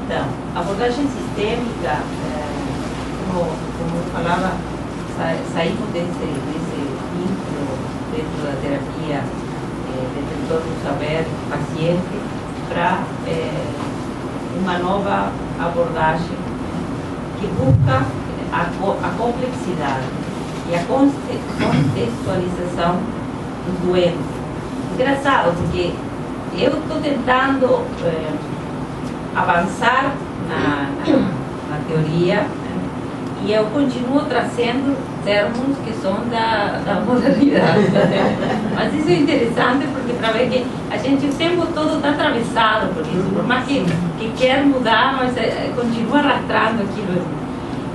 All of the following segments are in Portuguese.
Então, a abordagem sistêmica, como eu falava, saímos desse vínculo dentro da terapia, dentro de todo o saber paciente, para uma nova abordagem que busca a complexidade e a contextualização dos doentes. Engraçado, porque eu estou tentando avançar na teoria, e eu continuo trazendo termos que são da modernidade. Mas isso é interessante, porque para ver que a gente o tempo todo está atravessado por isso, por mais que quer mudar, mas continua arrastando aquilo.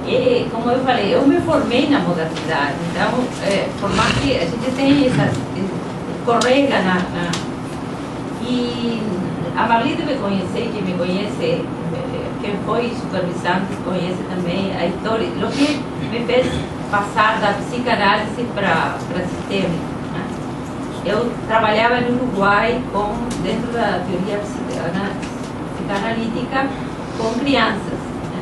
E, como eu falei, eu me formei na modernidade, então, por mais que a gente tenha escorrega e a Marlita me conhece, que me conhece, quem foi supervisante conhece também a história, o que me fez passar da psicanálise para sistêmica, né? Eu trabalhava no Uruguai dentro da teoria psicanalítica com crianças, né?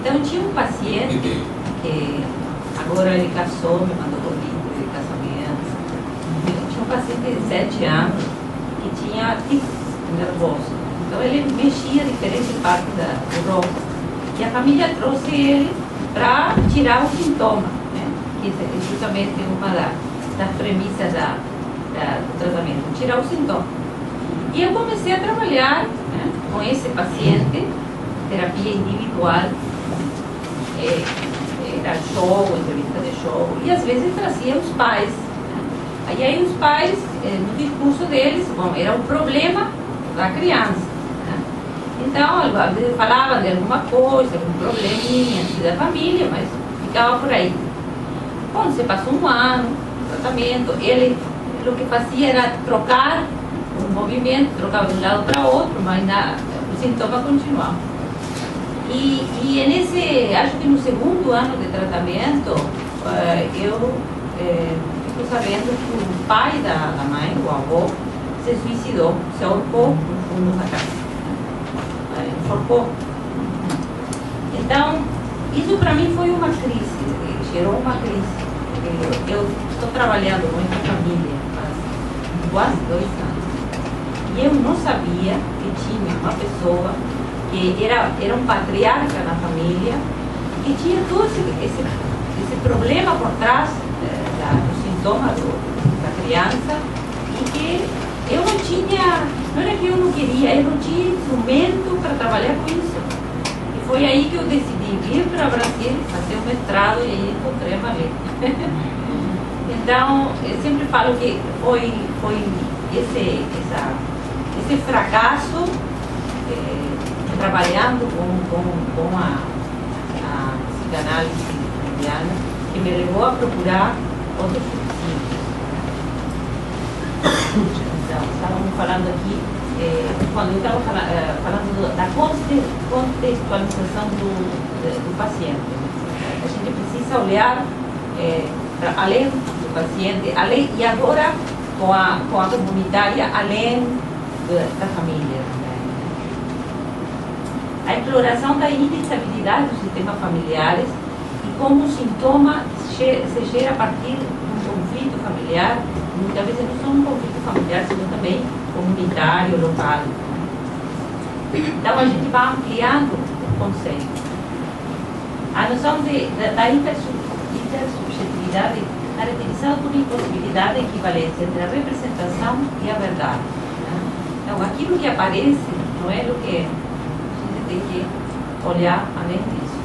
Então tinha um paciente que agora ele casou, me mandou convite de casamento. Tinha um paciente de 7 anos que tinha tique nervoso. Então ele mexia diferentes partes do rosto. E a família trouxe ele para tirar o sintoma, né? Que é justamente uma das premissas do tratamento, tirar o sintoma. E eu comecei a trabalhar, né, com esse paciente, terapia individual, era show, entrevista de show, e às vezes trazia os pais. Né? Aí os pais, no discurso deles, bom, era o problema da criança. Então, às vezes falava de alguma coisa, algum probleminha da família, mas ficava por aí. Quando se passou um ano, tratamento, ele o que fazia era trocar o movimento, trocava de um lado para outro, mas o sintoma continuava. E nesse, acho que no segundo ano de tratamento, eu fico sabendo que o pai da mãe, o avô, se suicidou, se ahorcou no fundo da casa. Então, isso para mim foi uma crise, gerou uma crise. Eu estou trabalhando muito com família há quase 2 anos. E eu não sabia que tinha uma pessoa que era um patriarca na família, que tinha todo esse problema por trás do sintoma da criança, e que eu não tinha, não era que eu não queria, eu não tinha instrumento para trabalhar com isso. E foi aí que eu decidi vir para o Brasil, fazer o mestrado, e aí encontrei a Marlita. Então, eu sempre falo que foi esse fracasso, trabalhando com a psicanálise indiana, que me levou a procurar outros princípios. Então, estávamos falando aqui, quando eu estava falando da contextualização do paciente. A gente precisa olhar além do paciente, e agora com a comunitária, além da família. A exploração da inestabilidade dos sistemas familiares e como o sintoma se gera a partir de um conflito familiar, muitas vezes não só um conflito familiar, sino também comunitário, local. Então a gente vai ampliando o conceito. A noção da intersubjetividade caracterizada por impossibilidade de equivalência entre a representação e a verdade. Então aquilo que aparece não é o que tem que olhar além disso.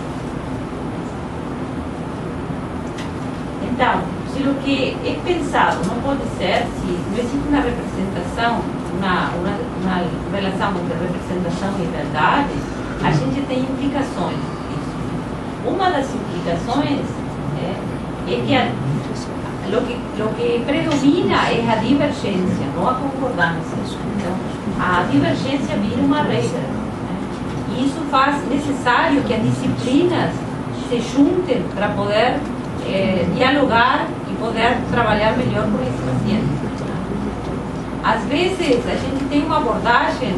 Então, se o que é pensado não pode ser, se não existe uma representação, uma relação entre representação e verdade, a gente tem implicações disso. Uma das implicações é que o que predomina é a divergência, não a concordância. Então, a divergência vira uma regra. E isso faz necessário que as disciplinas se juntem para poder dialogar e poder trabalhar melhor com esse paciente. às vezes a gente tem uma abordagem.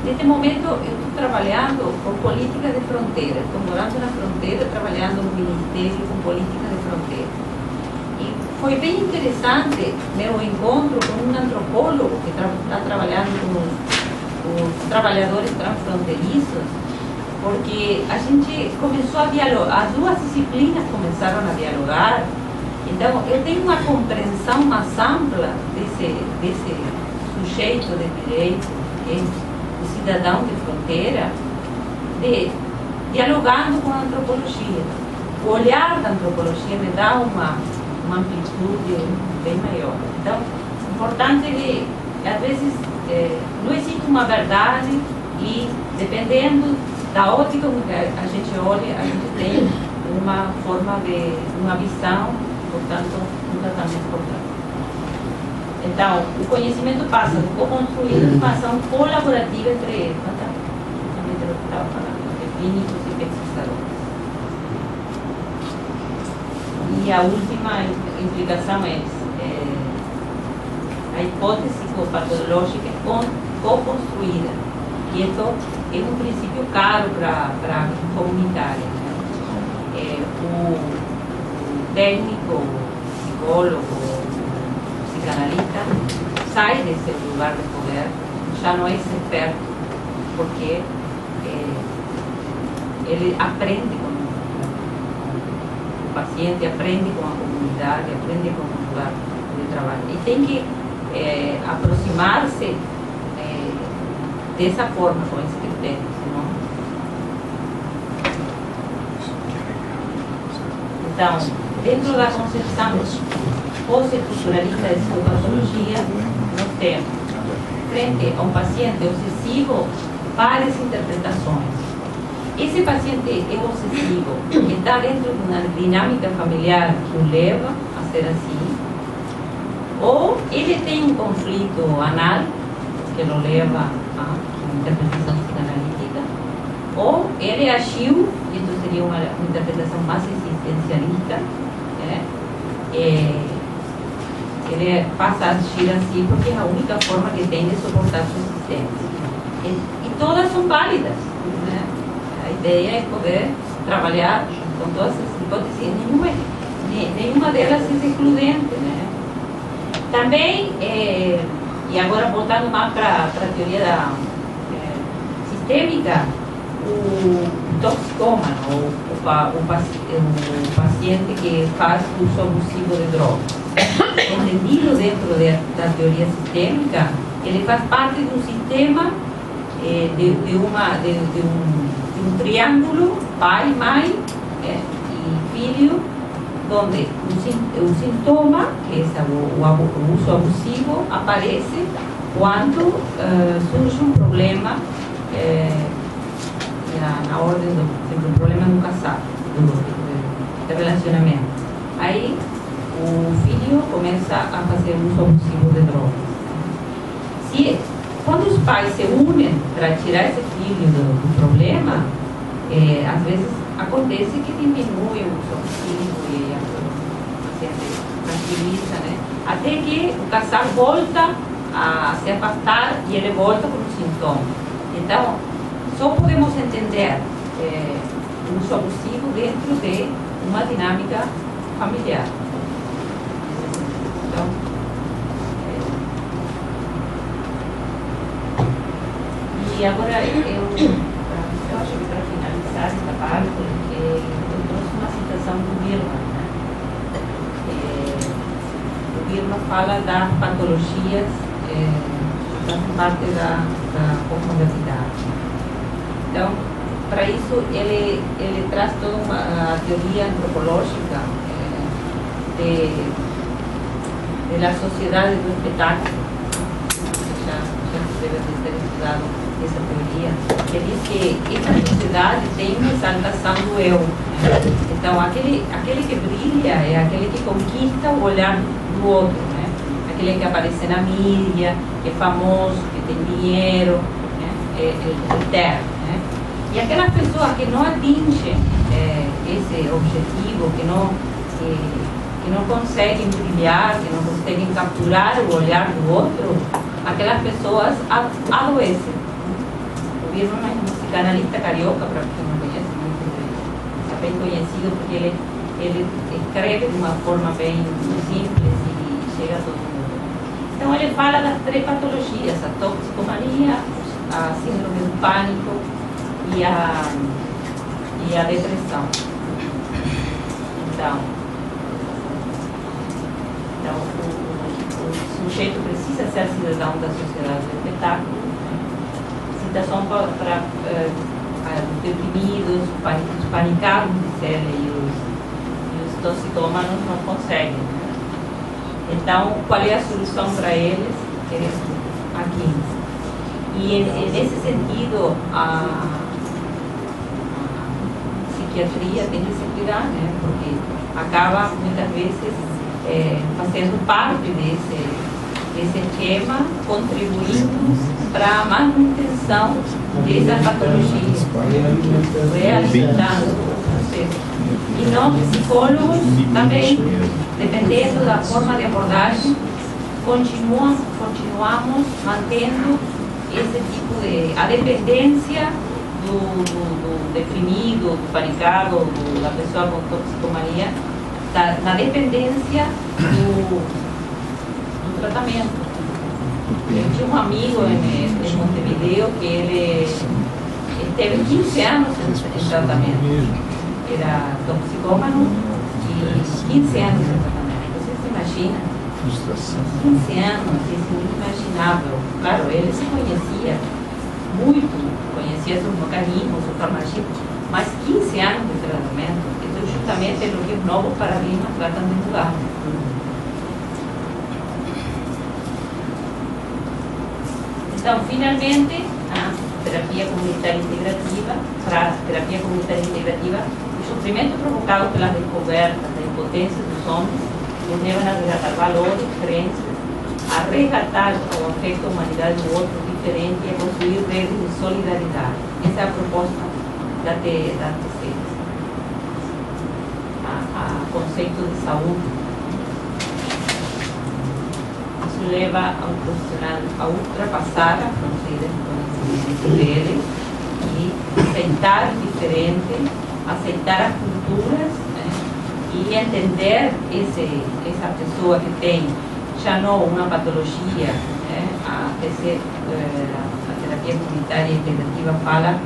Neste momento eu estou trabalhando com política de fronteira, estou morando na fronteira, trabalhando no Ministério com política de fronteira. E foi bem interessante meu encontro com um antropólogo que está trabalhando com os trabalhadores transfronteiriços, porque a gente começou a dialogar, as duas disciplinas começaram a dialogar. Então eu tenho uma compreensão mais ampla desse sujeito de direito, que é o cidadão de fronteira, dialogando com a antropologia. O olhar da antropologia me dá uma amplitude bem maior. Então, o importante é que, às vezes, não existe uma verdade e, dependendo da ótica que a gente olha, a gente tem uma forma de, uma visão, portanto, um tratamento portanto. Então, o conhecimento passa do co-construído uma ação colaborativa entre eles, também eu estava falando, entre clínicos e pesquisadores. E a última implicação é a hipótese psicopatológica co-construída, que isso é um princípio caro para a comunitária. Né? O técnico, o psicólogo, psicanalista sai desse lugar de poder, já não é experto, porque ele aprende com o paciente, aprende com a comunidade, aprende com o lugar de trabalho. E tem que aproximar-se dessa forma, com esse critério, senão... Então, dentro da concepção pós-estruturalista de psicopatologia, nós temos, frente a um paciente obsessivo, várias interpretações. Esse paciente é obsessivo, que está dentro de uma dinâmica familiar que o leva a ser assim, ou ele tem um conflito anal, que o leva a uma interpretação psicanalítica, ou ele agiu, e isso seria uma interpretação mais existencialista, né? Ele passa a agir assim porque é a única forma que tem de suportar sua existência. E todas são válidas, né? A ideia é poder trabalhar com todas as hipóteses, nenhuma delas é excludente, né? Também, e agora voltando mais para a teoria sistêmica, o toxicômano, o paciente que faz uso abusivo de drogas, entendido dentro da teoria sistêmica, ele faz parte de um sistema de um triângulo pai, mãe e filho, onde o sintoma, que é o uso abusivo, aparece quando surge um problema na ordem do problema no casal, do relacionamento. Aí o filho começa a fazer uso abusivo de drogas. Quando os pais se unem para tirar esse filho do problema, às vezes acontece que diminui o uso abusivo e a paciente tranquiliza, né? Até que o casal volta a se afastar e ele volta com os sintomas. Então, só podemos entender o uso abusivo dentro de uma dinâmica familiar. Então, e agora eu acho que para finalizar esta parte, eu trouxe uma citação do Birman, né? O Birman fala das patologias, fazem parte da pós-modernidade. Então, para isso, ele traz toda uma teoria antropológica da sociedade do espetáculo, que já deve ter estudado essa teoria, que diz que essa sociedade tem uma exaltação do eu. Né? Então, aquele que brilha é aquele que conquista o olhar do outro, né? Aquele que aparece na mídia, que é famoso, que tem dinheiro, né? Ele terno. Né? E aquelas pessoas que não atingem esse objetivo, que não conseguem brilhar, que não conseguem capturar o olhar do outro, aquelas pessoas adoecem. O Birman é um psicanalista carioca, para quem não conhece, é bem conhecido porque ele escreve de uma forma bem simples e chega a todo mundo. Então ele fala das 3 patologias: a toxicomania, a síndrome do pânico e a depressão. Então o sujeito precisa ser cidadão da sociedade do espetáculo. Citação para os deprimidos, os panicados, e os toxicômanos não conseguem. Então, qual é a solução para eles? Aqui. E nesse sentido, a psiquiatria tem que se cuidar, né? Porque acaba muitas vezes fazendo parte desse esquema, contribuindo para a manutenção dessa patologia, realizando o processo. E nós, psicólogos, também, dependendo da forma de abordagem, continuamos mantendo esse tipo de... a dependência do deprimido, do panicado, da pessoa com toxicomania, na dependência do tratamento. Eu tinha um amigo em Montevideo que ele teve 15 anos em tratamento. Era toxicômano e 15 anos em tratamento. Você se imagina? 15 anos, isso é inimaginável. Claro, ele se conhecia muito, conhecia seus mecanismos, seus farmacêuticos, mas 15 anos de tratamento, então justamente é o que os novos paradigmas tratam de mudar. Então, finalmente, a terapia comunitária integrativa, para a terapia comunitária integrativa, o sofrimento provocado pelas descobertas da impotência dos homens nos levam a resgatar valores, crenças, a resgatar o afeto, a humanidade do outro diferente e a construir redes de solidariedade. Essa é a proposta da TCC. A conceito de saúde. Isso leva ao profissional a ultrapassar a fronteira do conhecimento dele e aceitar o diferente, aceitar as culturas, né? E entender essa pessoa que tem já não uma patologia, né? A terapia comunitária integrativa fala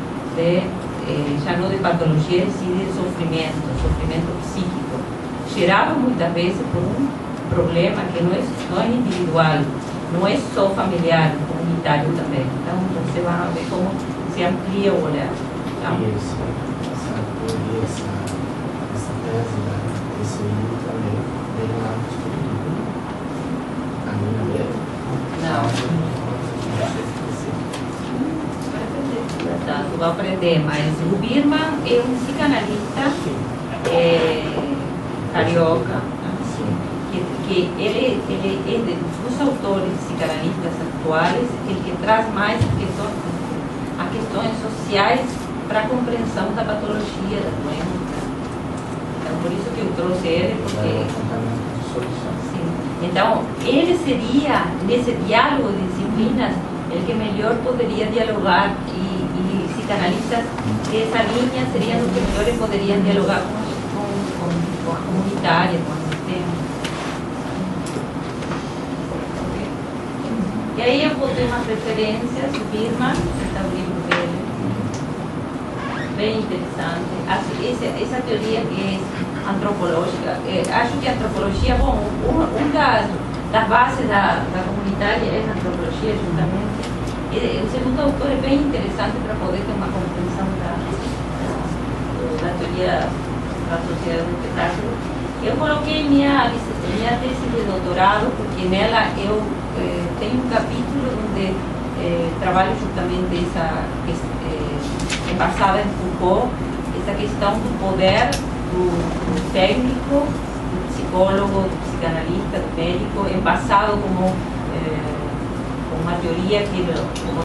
já não de patologia, e sim de sofrimento psíquico, gerado muitas vezes por um problema que não é individual, não é só familiar, comunitário também. Então, você vai ver como se amplia o olhar. Tá? Essa tese desse livro também veio lá no a minha mesmo? Não. Tu vai aprender, mas o Birman é um psicanalista carioca, que ele é dos autores psicanalistas atuais, ele que traz mais as questões sociais para a compreensão da patologia, da doença. Então, por isso que eu trouxe ele, porque... Sim. Então, ele seria, nesse diálogo de disciplinas, ele que melhor poderia dialogar e psicanalistas dessa linha seriam os que melhores poderiam dialogar com a comunitária, com o sistema. E aí eu botei umas referências, o Birman, está o livro dele, bem interessante. Essa teoria que é antropológica, acho que a antropologia, bom, uma das bases da comunitária é a antropologia, justamente. O segundo autor é bem interessante para poder ter uma compreensão da teoria da sociedade do espetáculo. Eu coloquei minha tese de doutorado, porque nela eu tenho um capítulo onde trabalho justamente embasada em Foucault, essa questão do poder do técnico, do psicólogo, do psicanalista, do médico, embasado como uma teoria que